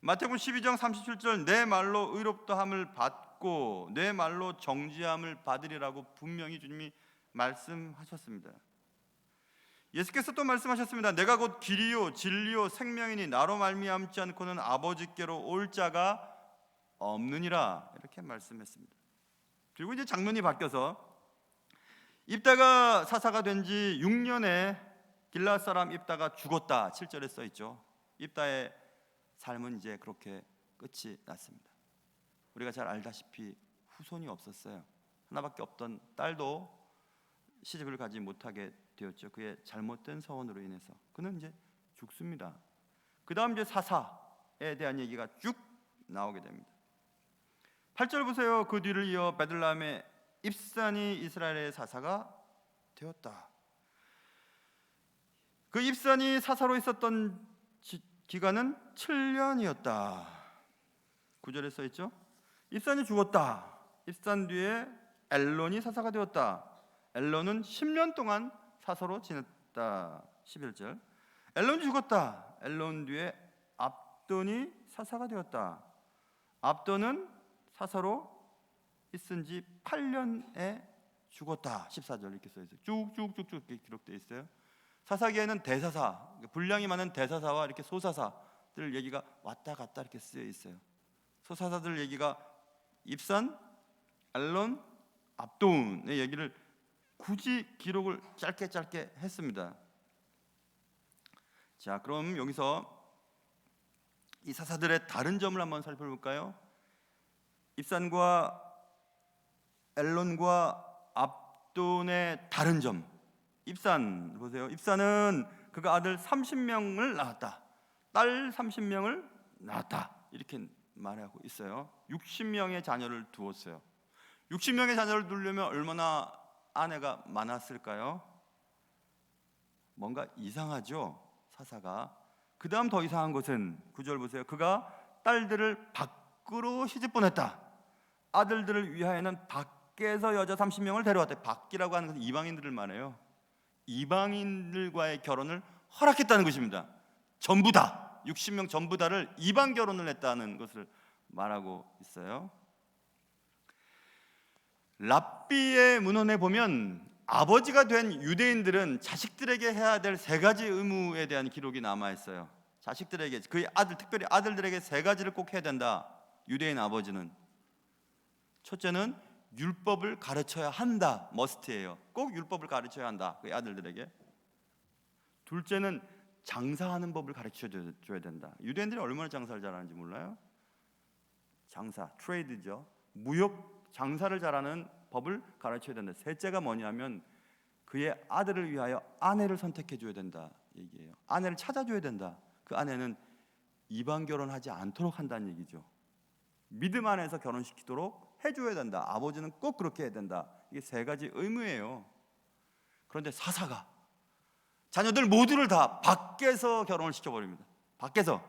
마태복음 12장 37절 내 말로 의롭다함을 받고 내 말로 정죄함을 받으리라고 분명히 주님이 말씀하셨습니다. 예수께서 또 말씀하셨습니다. 내가 곧 길이요 진리요 생명이니 나로 말미암지 않고는 아버지께로 올 자가 없느니라 이렇게 말씀했습니다. 그리고 이제 장면이 바뀌어서 입다가 사사가 된 지 6년에 길앗 사람 입다가 죽었다 7절에 써 있죠. 입다의 삶은 이제 그렇게 끝이 났습니다. 우리가 잘 알다시피 후손이 없었어요. 하나밖에 없던 딸도 시집을 가지 못하게 되었죠. 그의 잘못된 서원으로 인해서 그는 이제 죽습니다. 그 다음 이제 사사에 대한 얘기가 쭉 나오게 됩니다. 8절 보세요. 그 뒤를 이어 베들레헴의 입산이 이스라엘의 사사가 되었다. 그 입산이 사사로 있었던 기간은 7년이었다. 9절에 써 있죠. 입산이 죽었다. 입산 뒤에 엘론이 사사가 되었다. 엘론은 10년 동안 사사로 지냈다. 되었다. 11절. 엘론이 죽었다. 엘론 뒤에 압돈이 사사가 되었다. 압돈은 사사로 있은 지 8년에 죽었다. 14절 이렇게 써 있어요. 쭉쭉쭉쭉 이렇게 기록되어 있어요. 사사기에는 대사사, 분량이 많은 대사사와 이렇게 소사사들 얘기가 왔다 갔다 이렇게 쓰여 있어요. 소사사들 얘기가 입산, 엘론, 압돈의 얘기를 굳이 기록을 짧게 했습니다. 자, 그럼 여기서 이 사사들의 다른 점을 한번 살펴볼까요? 입산과 엘론과 압돈의 다른 점. 입산 보세요. 입산은 그가 아들 30명을 낳았다. 딸 30명을 낳았다. 이렇게 말하고 있어요. 60명의 자녀를 두었어요. 60명의 자녀를 두려면 얼마나 아내가 많았을까요? 뭔가 이상하죠, 사사가. 그 다음 더 이상한 것은 9절 보세요. 그가 딸들을 밖으로 시집 보냈다. 아들들을 위하여는 밖에서 여자 30명을 데려왔다. 밖이라고 하는 것은 이방인들을 말해요. 이방인들과의 결혼을 허락했다는 것입니다. 전부 다 60명 전부 다를 이방 결혼을 했다는 것을 말하고 있어요. 랍비의 문헌에 보면 아버지가 된 유대인들은 자식들에게 해야 될 세 가지 의무에 대한 기록이 남아 있어요. 자식들에게, 그의 아들, 특별히 아들들에게 세 가지를 꼭 해야 된다. 유대인 아버지는 첫째는 율법을 가르쳐야 한다. 머스트예요. 꼭 율법을 가르쳐야 한다. 그의 아들들에게. 둘째는 장사하는 법을 가르쳐 줘야 된다. 유대인들이 얼마나 장사를 잘하는지 몰라요? 장사, 트레이드죠. 무역 장사를 잘하는 법을 가르쳐야 된다. 셋째가 뭐냐면 그의 아들을 위하여 아내를 선택해 줘야 된다 얘기예요. 아내를 찾아줘야 된다. 그 아내는 이방 결혼하지 않도록 한다는 얘기죠. 믿음 안에서 결혼시키도록 해줘야 된다. 아버지는 꼭 그렇게 해야 된다. 이게 세 가지 의무예요. 그런데 사사가 자녀들 모두를 다 밖에서 결혼을 시켜버립니다. 밖에서.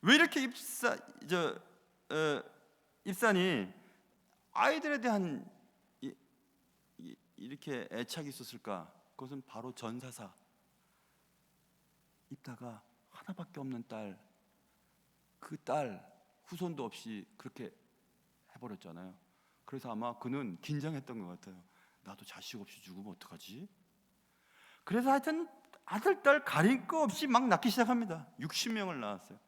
왜 이렇게 입산이 아이들에 대한 이렇게 애착이 있었을까? 그것은 바로 전사사. 입다가 하나밖에 없는 딸, 그 딸 후손도 없이 그렇게 해버렸잖아요. 그래서 아마 그는 긴장했던 것 같아요. 나도 자식 없이 죽으면 어떡하지? 그래서 하여튼 아들, 딸 가릴 거 없이 막 낳기 시작합니다. 60명을 낳았어요.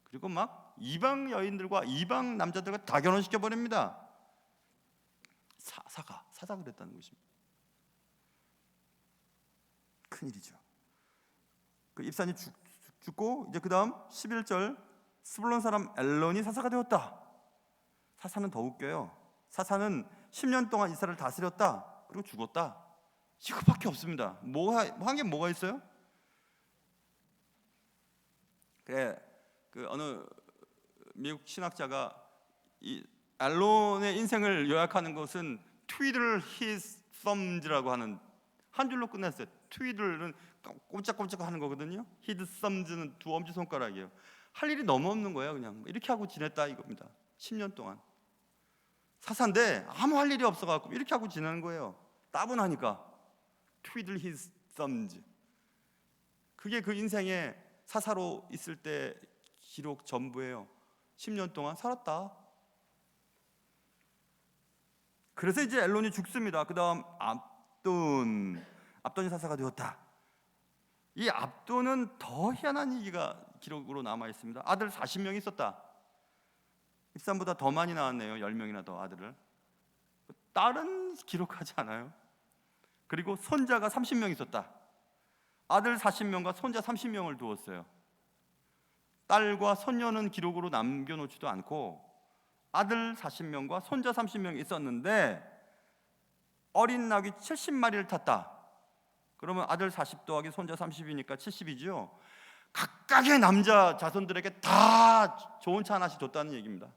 그리고 막 이방 여인들과 이방 남자들과 다 결혼시켜버립니다. 사사가 그랬다는 것입니다. 큰일이죠. 그 입산이 죽고 이제 그 다음 11절 스불론 사람 엘론이 사사가 되었다. 사사는 더 웃겨요. 사사는 10년 동안 이스라엘을 다스렸다. 그리고 죽었다. 이거밖에 없습니다. 한 게 뭐가 있어요? 그 어느 미국 신학자가 이 엘론의 인생을 요약하는 것은 twiddle his thumbs라고 하는 한 줄로 끝냈어요. twiddle는 꼼짝꼼짝 하는 거거든요. his thumbs는 두 엄지손가락이에요. 할 일이 너무 없는 거예요. 그냥 이렇게 하고 지냈다 이겁니다. 10년 동안 사사인데 아무 할 일이 없어갖고 이렇게 하고 지내는 거예요. 따분하니까 twiddle his thumbs. 그게 그 인생의 사사로 있을 때 기록 전부예요. 10년 동안 살았다. 그래서 이제 엘론이 죽습니다. 그 다음 압돈이 사사가 되었다. 이 압돈은 더 희한한 얘기가 기록으로 남아 있습니다. 아들 40명이 있었다. 입산보다 더 많이 낳았네요. 10명이나 더 아들을. 딸은 기록하지 않아요. 그리고 손자가 30명 있었다. 아들 40명과 손자 30명을 두었어요. 딸과 손녀는 기록으로 남겨놓지도 않고 아들 40명과 손자 30명이 있었는데 어린 낙이 70마리를 탔다. 그러면 아들 40 더하기 손자 30이니까 70이죠. 각각의 남자 자손들에게 다 좋은 차 하나씩 줬다는 얘기입니다.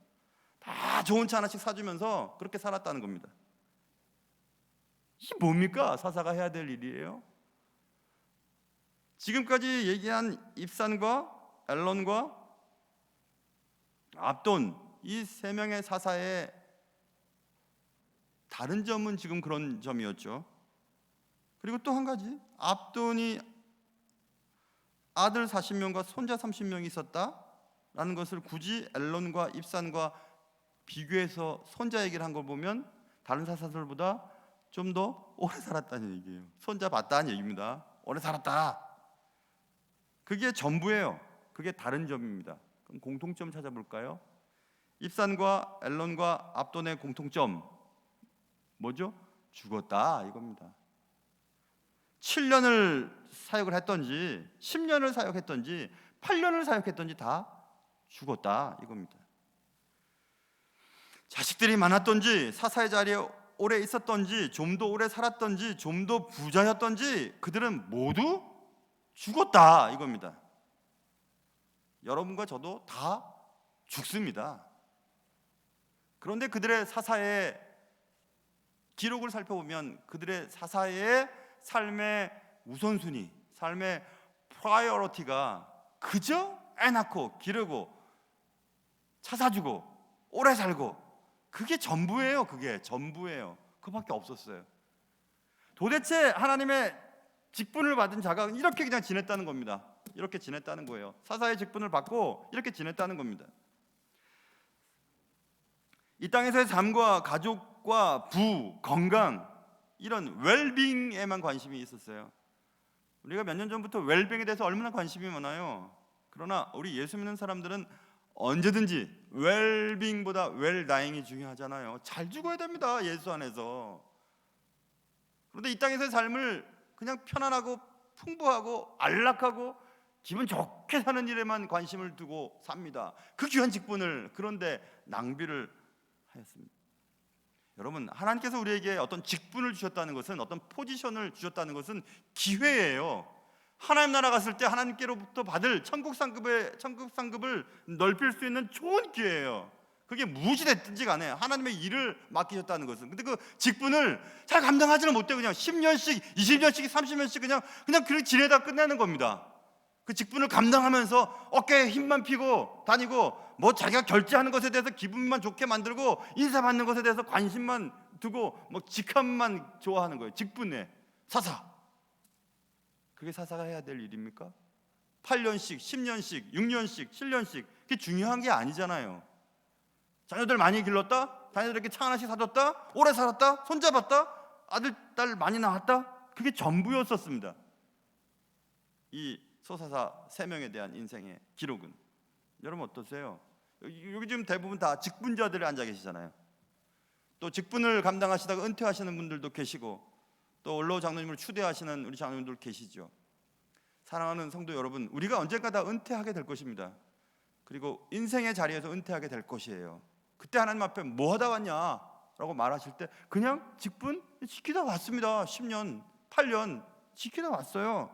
다 좋은 차 하나씩 사주면서 그렇게 살았다는 겁니다. 이게 뭡니까? 사사가 해야 될 일이에요. 지금까지 얘기한 입산과 엘론과 압돈 이 세 명의 사사의 다른 점은 지금 그런 점이었죠. 그리고 또 한 가지, 압돈이 아들 40명과 손자 30명이 있었다라는 것을 굳이 엘론과 입산과 비교해서 손자 얘기를 한 걸 보면 다른 사사들보다 좀 더 오래 살았다는 얘기예요. 손자 봤다는 얘기입니다. 오래 살았다. 그게 전부예요. 그게 다른 점입니다. 그럼 공통점 찾아볼까요? 입산과 엘론과 압돈의 공통점 뭐죠? 죽었다 이겁니다. 7년을 사역을 했던지 10년을 사역했던지 8년을 사역했던지 다 죽었다 이겁니다. 자식들이 많았던지 사사의 자리에 오래 있었던지 좀 더 오래 살았던지 좀 더 부자였던지 그들은 모두 죽었다 이겁니다. 여러분과 저도 다 죽습니다. 그런데 그들의 사사의 기록을 살펴보면 그들의 사사의 삶의 우선순위, 삶의 프라이어리티가 그저 애 낳고 기르고 차 사주고 오래 살고 그게 전부예요. 그게 전부예요. 그밖에 없었어요. 도대체 하나님의 직분을 받은 자가 이렇게 그냥 지냈다는 겁니다. 이렇게 지냈다는 거예요. 사사의 직분을 받고 이렇게 지냈다는 겁니다. 이 땅에서의 삶과 가족과 부, 건강 이런 웰빙에만 관심이 있었어요. 우리가 몇 년 전부터 웰빙에 대해서 얼마나 관심이 많아요. 그러나 우리 예수 믿는 사람들은 언제든지 웰빙보다 웰다잉이 중요하잖아요. 잘 죽어야 됩니다. 예수 안에서. 그런데 이 땅에서의 삶을 그냥 편안하고 풍부하고 안락하고 기분 좋게 사는 일에만 관심을 두고 삽니다. 그 귀한 직분을 그런데 낭비를 하였습니다. 여러분, 하나님께서 우리에게 어떤 직분을 주셨다는 것은 어떤 포지션을 주셨다는 것은 기회예요. 하나님 나라 갔을 때 하나님께로부터 받을 천국 상급을 넓힐 수 있는 좋은 기회예요. 그게 무엇이 됐든지 간에 하나님의 일을 맡기셨다는 것은. 근데 그 직분을 잘 감당하지는 못해 그냥 10년씩, 20년씩, 30년씩 그냥 그렇게 지내다 끝내는 겁니다. 그 직분을 감당하면서 어깨에 힘만 피고 다니고 뭐 자기가 결제하는 것에 대해서 기분만 좋게 만들고 인사받는 것에 대해서 관심만 두고 뭐 직함만 좋아하는 거예요. 직분에 사사. 그게 사사가 해야 될 일입니까? 8년씩, 10년씩, 6년씩, 7년씩 그게 중요한 게 아니잖아요. 자녀들 많이 길렀다? 자녀들에게 차 하나씩 사줬다? 오래 살았다? 손잡았다? 아들, 딸 많이 낳았다? 그게 전부였었습니다. 이 소사사 3명에 대한 인생의 기록은. 여러분 어떠세요? 여기 지금 대부분 다 직분자들이 앉아 계시잖아요. 또 직분을 감당하시다가 은퇴하시는 분들도 계시고 또 원로 장로님을 추대하시는 우리 장로님들 계시죠. 사랑하는 성도 여러분, 우리가 언젠가 다 은퇴하게 될 것입니다. 그리고 인생의 자리에서 은퇴하게 될 것이에요. 그때 하나님 앞에 뭐 하다 왔냐라고 말하실 때 그냥 직분 지키다 왔습니다. 10년, 8년 지키다 왔어요.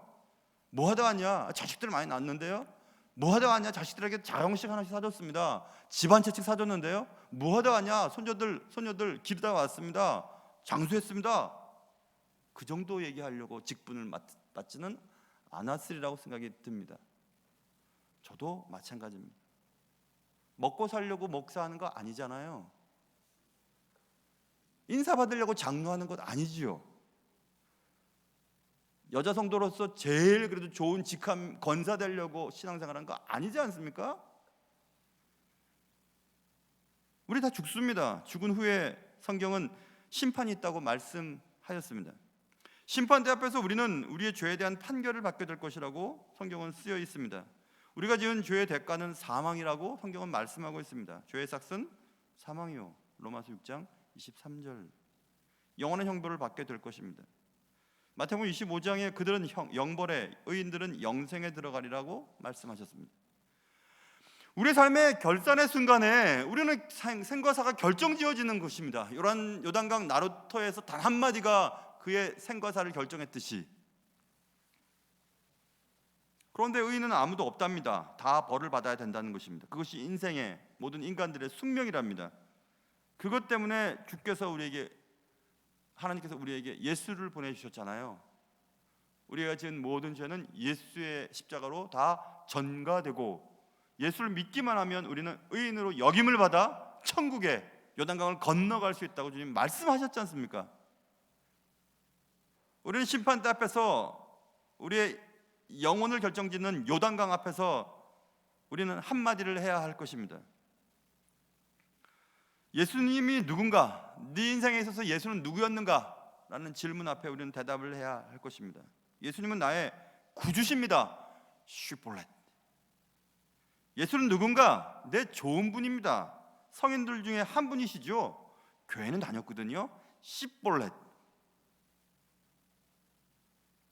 뭐 하다 왔냐? 자식들 많이 낳았는데요. 뭐 하다 왔냐? 자식들에게 자영식 하나씩 사줬습니다. 집 한 채씩 사줬는데요. 뭐 하다 왔냐? 손녀들 기르다 왔습니다. 장수했습니다. 그 정도 얘기하려고 직분을 맡지는 않았으리라고 생각이 듭니다. 저도 마찬가지입니다. 먹고 살려고 목사하는 거 아니잖아요. 인사받으려고 장로하는 것 아니지요. 여자 성도로서 제일 그래도 좋은 직함 권사 되려고 신앙생활하는 거 아니지 않습니까? 우리 다 죽습니다. 죽은 후에 성경은 심판이 있다고 말씀하였습니다. 심판대 앞에서 우리는 우리의 죄에 대한 판결을 받게 될 것이라고 성경은 쓰여 있습니다. 우리가 지은 죄의 대가는 사망이라고 성경은 말씀하고 있습니다. 죄의 삭은 사망이요. 로마서 6장 23절. 영원한 형벌을 받게 될 것입니다. 마태복음 25장에 그들은 영벌에, 의인들은 영생에 들어가리라고 말씀하셨습니다. 우리의 삶의 결산의 순간에 우리는 생과 사가 결정지어지는 것입니다. 요단강 나루터에서 단 한마디가 그의 생과 사를 결정했듯이. 그런데 의인은 아무도 없답니다. 다 벌을 받아야 된다는 것입니다. 그것이 인생의 모든 인간들의 숙명이랍니다. 그것 때문에 하나님께서 우리에게 예수를 보내주셨잖아요. 우리가 지은 모든 죄는 예수의 십자가로 다 전가되고 예수를 믿기만 하면 우리는 의인으로 여김을 받아 천국에 요단강을 건너갈 수 있다고 주님 말씀하셨지 않습니까? 우리는 심판대 앞에서 우리의 영혼을 결정짓는 요단강 앞에서 우리는 한마디를 해야 할 것입니다. 예수님이 누군가? 네 인생에 있어서 예수는 누구였는가? 라는 질문 앞에 우리는 대답을 해야 할 것입니다. 예수님은 나의 구주십니다. 슈볼렛. 예수는 누군가? 내 좋은 분입니다. 성인들 중에 한 분이시죠. 교회는 다녔거든요. 시볼렛.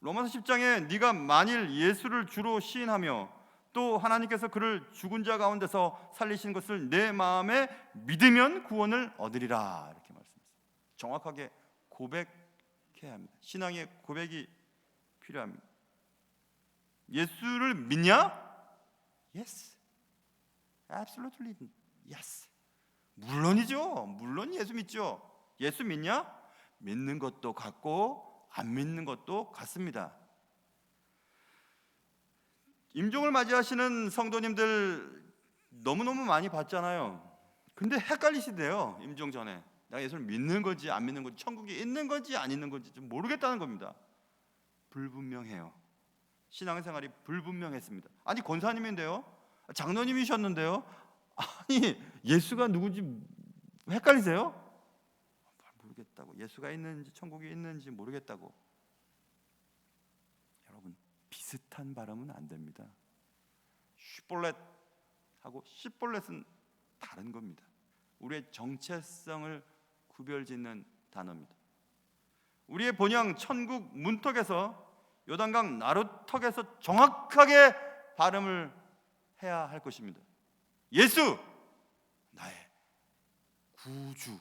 로마서 10장에 네가 만일 예수를 주로 시인하며 또 하나님께서 그를 죽은 자 가운데서 살리신 것을 내 마음에 믿으면 구원을 얻으리라, 이렇게 말씀했습니다. 정확하게 고백해야 합니다. 신앙의 고백이 필요합니다. 예수를 믿냐? Yes. Absolutely yes. 물론이죠. 물론 예수 믿죠. 예수 믿냐? 믿는 것도 같고 안 믿는 것도 같습니다. 임종을 맞이하시는 성도님들 너무너무 많이 봤잖아요. 근데 헷갈리시대요. 임종 전에 내가 예수를 믿는 건지 안 믿는 건지, 천국에 있는 건지 안 있는 건지 좀 모르겠다는 겁니다. 불분명해요. 신앙생활이 불분명했습니다. 아니 권사님인데요, 장로님이셨는데요, 아니 예수가 누군지 헷갈리세요? 모르겠다고. 예수가 있는지 천국이 있는지 모르겠다고. 여러분, 비슷한 발음은 안 됩니다. 슈볼렛하고 시볼렛은 다른 겁니다. 우리의 정체성을 구별짓는 단어입니다. 우리의 본향 천국 문턱에서 요단강 나루턱에서 정확하게 발음을 해야 할 것입니다. 예수, 나의 구주.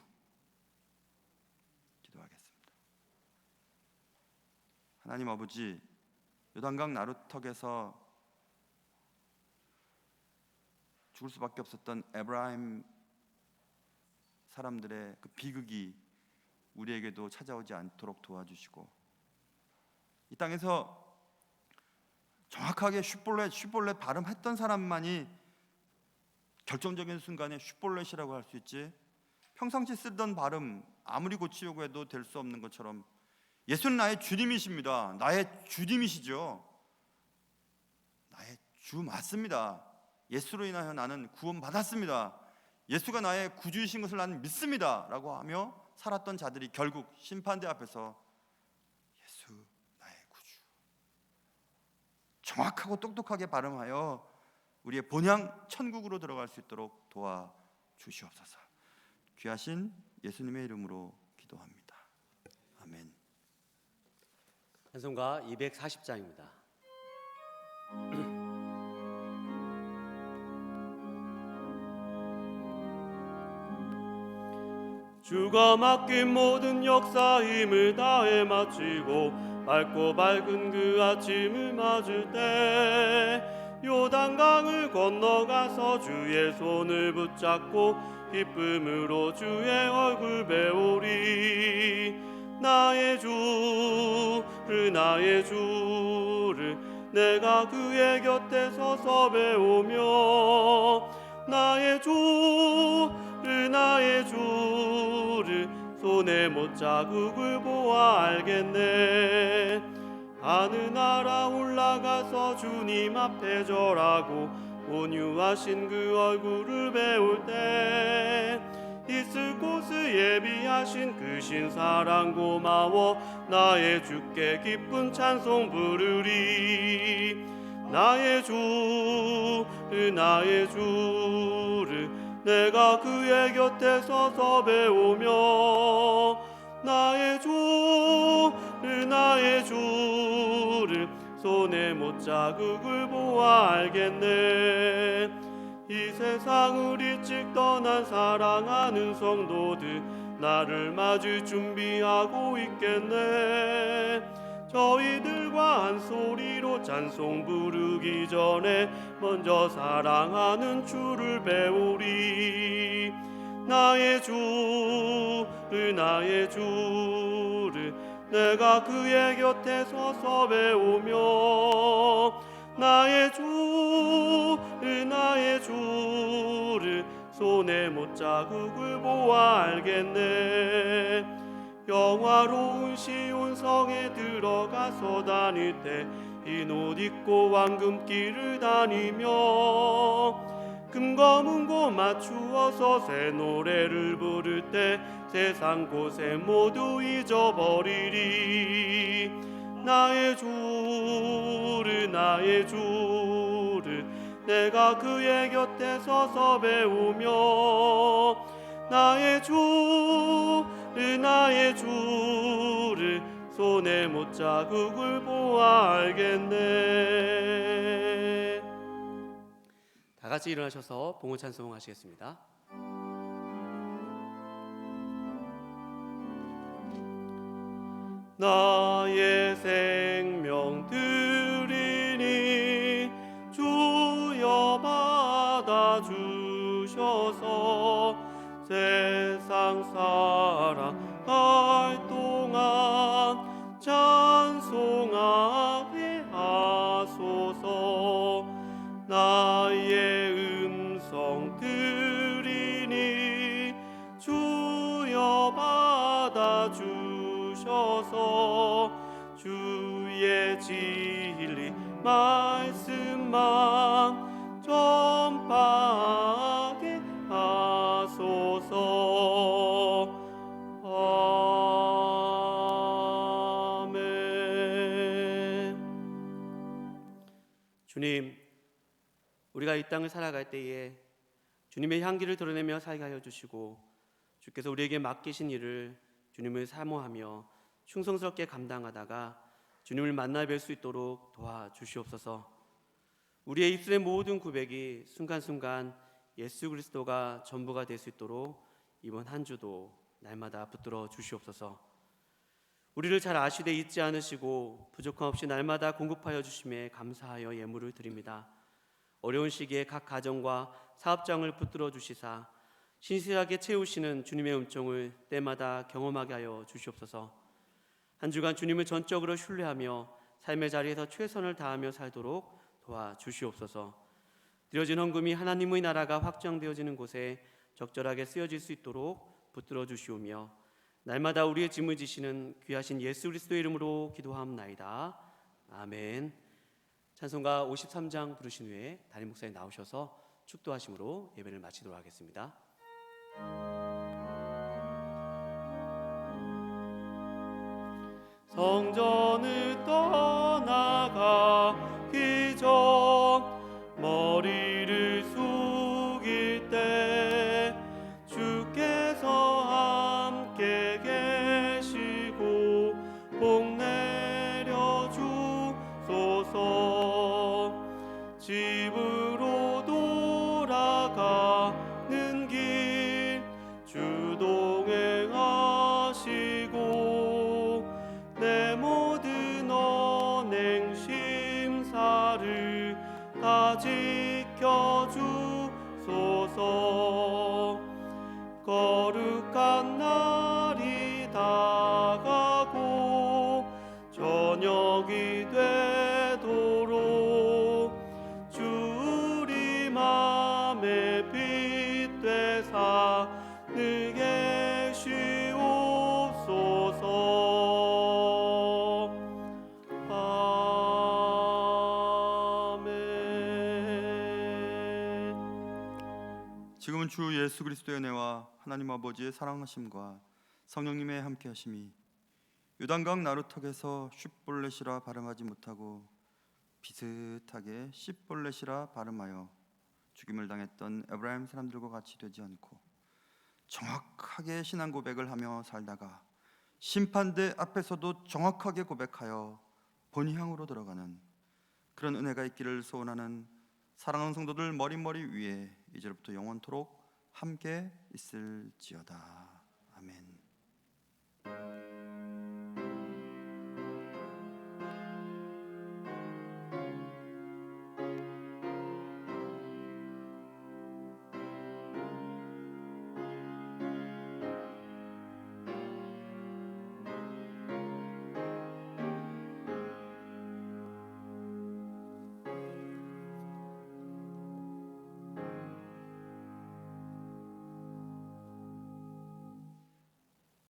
기도하겠습니다. 하나님 아버지, 요단강 나루턱에서 죽을 수밖에 없었던 에브라임 사람들의 그 비극이 우리에게도 찾아오지 않도록 도와주시고, 이 땅에서 정확하게 슈볼렛 발음했던 사람만이 결정적인 순간에 슈볼렛이라고 할 수 있지, 평상시 쓰던 발음 아무리 고치려고 해도 될 수 없는 것처럼 예수는 나의 주님이십니다. 나의 주님이시죠. 나의 주 맞습니다. 예수로 인하여 나는 구원받았습니다. 예수가 나의 구주이신 것을 나는 믿습니다 라고 하며 살았던 자들이 결국 심판대 앞에서 예수 나의 구주, 정확하고 똑똑하게 발음하여 우리의 본향 천국으로 들어갈 수 있도록 도와주시옵소서. 귀하신 예수님의 이름으로 기도합니다. 아멘. 찬송가 240장입니다. 주가 맡긴 모든 역사 힘을 다해 마치고 밝고 밝은 그 아침을 맞을 때 요단강을 건너가서 주의 손을 붙잡고 기쁨으로 주의 얼굴 배우리. 나의 주를 내가 그의 곁에 서서 배우며 나의 주를 손에 못 자국을 보아 알겠네. 하늘나라 올라가서 주님 앞에 절하고 온유하신 그 얼굴을 배울 때 있을 곳을 예비하신 그 신사랑 고마워 나의 주께 기쁜 찬송 부르리. 나의 주를 내가 그의 곁에 서서 배우며 나의 주를 손에 못 자국을 보아 알겠네. 이 세상을 일찍 떠난 사랑하는 성도들 나를 맞을 준비하고 있겠네. 저희들과 한 소리로 찬송 부르기 전에 먼저 사랑하는 주를 배우리. 나의 주를 내가 그의 곁에 서서 배우며 나의 주를 손에 못 자국을 보아 알겠네. 영화로운 시온 성에 들어가서 다닐 때 흰 옷 입고 황금길을 다니며 금과 문고 맞추어서 새 노래를 부를 때 세상 곳에 모두 잊어버리리. 나의 주를 나의 주를 내가 그의 곁에 서서 배우며 나의 주를 손에 못자국을 보아 알겠네. 다 같이 일어나셔서 봉헌 찬송하시겠습니다. 나의 생명 드리니 주여 받아주셔서 세상 살아갈 동안 찬송하게 하소서. 나의 음성 들으니 주여 받아주셔서 주의 진리 말씀만 전파하게 하소서. 주님, 우리가 이 땅을 살아갈 때에 주님의 향기를 드러내며 살게 하여 주시고 주께서 우리에게 맡기신 일을 주님을 사모하며 충성스럽게 감당하다가 주님을 만나 뵐 수 있도록 도와주시옵소서. 우리의 입술의 모든 고백이 순간순간 예수 그리스도가 전부가 될 수 있도록 이번 한 주도 날마다 붙들어 주시옵소서. 우리를 잘 아시되 잊지 않으시고 부족함 없이 날마다 공급하여 주심에 감사하여 예물을 드립니다. 어려운 시기에 각 가정과 사업장을 붙들어 주시사 신실하게 채우시는 주님의 은총을 때마다 경험하게 하여 주시옵소서. 한 주간 주님을 전적으로 신뢰하며 삶의 자리에서 최선을 다하며 살도록 도와주시옵소서. 드려진 헌금이 하나님의 나라가 확장되어지는 곳에 적절하게 쓰여질 수 있도록 붙들어 주시오며 날마다 우리의 짐을 지시는 귀하신 예수 그리스도의 이름으로 기도하옵나이다. 아멘. 찬송가 53장 부르신 후에 담임 목사님 나오셔서 축도하심으로 예배를 마치도록 하겠습니다. 성전을 떠나가기 전 머리를 숙일 때 주께서 함께 계시고 복 내려 주소서. 집으로 돌아가는 길 주 동행하시고 내 모든 언행 심사를 다 지켜주소서. 거룩한 날이 다가고 저녁이 되도록 주 우리 맘에 빛 되사 늘 계시옵소서. 아멘. 지금은 주 예수 그리스도의 은혜와 하나님 아버지의 사랑하심과 성령님의 함께하심이 요단강 나루턱에서 쉿볼렛이라 발음하지 못하고 비슷하게 씹볼렛이라 발음하여 죽임을 당했던 에브라임 사람들과 같이 되지 않고 정확하게 신앙 고백을 하며 살다가 심판대 앞에서도 정확하게 고백하여 본향으로 들어가는 그런 은혜가 있기를 소원하는 사랑하는 성도들 머리 위에 이제부터 영원토록 함께 있을지어다.